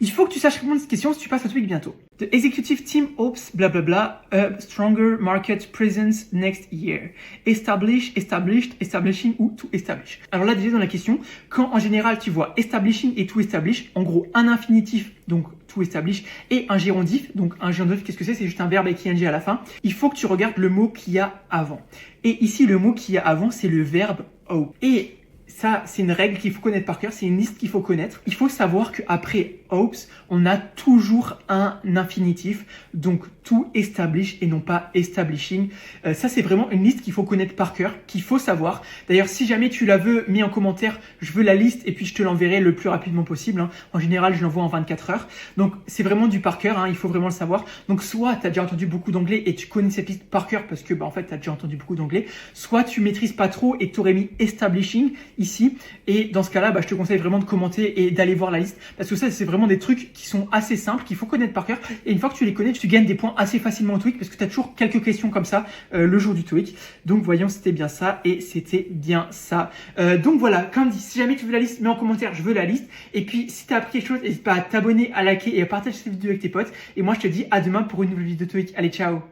Il faut que tu saches répondre à cette question si tu passes un TOEIC bientôt. The executive team hopes blablabla a stronger market presence next year. Establishing ou to establish. Alors là déjà dans la question, quand en général tu vois establishing et to establish, en gros un infinitif, donc to establish, et un gérondif, donc un gérondif qu'est-ce que c'est? C'est juste un verbe avec ing à la fin. Il faut que tu regardes le mot qu'il y a avant. Et ici le mot qu'il y a avant c'est le verbe hope. Et ça, c'est une règle qu'il faut connaître par cœur, c'est une liste qu'il faut connaître. Il faut savoir qu'après hopes, on a toujours un infinitif, donc to establish et non pas establishing. Ça, c'est vraiment une liste qu'il faut connaître par cœur, qu'il faut savoir. D'ailleurs, si jamais tu la veux mis en commentaire, je veux la liste et puis je te l'enverrai le plus rapidement possible. Hein. En général, je l'envoie en 24 heures. Donc, c'est vraiment du par cœur, hein, il faut vraiment le savoir. Donc, soit tu as déjà entendu beaucoup d'anglais et tu connais cette liste par cœur parce que, en fait, tu as déjà entendu beaucoup d'anglais. Soit tu maîtrises pas trop et tu aurais mis establishing ici. Et dans ce cas-là, je te conseille vraiment de commenter et d'aller voir la liste parce que ça, c'est vraiment des trucs qui sont assez simples, qu'il faut connaître par cœur. Et une fois que tu les connais, tu gagnes des points assez facilement au TOEIC parce que tu as toujours quelques questions comme ça le jour du TOEIC. Donc, voyons, c'était bien ça et c'était bien ça. Donc, voilà, comme dit, si jamais tu veux la liste, mets en commentaire, je veux la liste. Et puis, si tu as appris quelque chose, n'hésite pas à t'abonner, à liker et à partager cette vidéo avec tes potes. Et moi, je te dis à demain pour une nouvelle vidéo de TOEIC. Allez, ciao!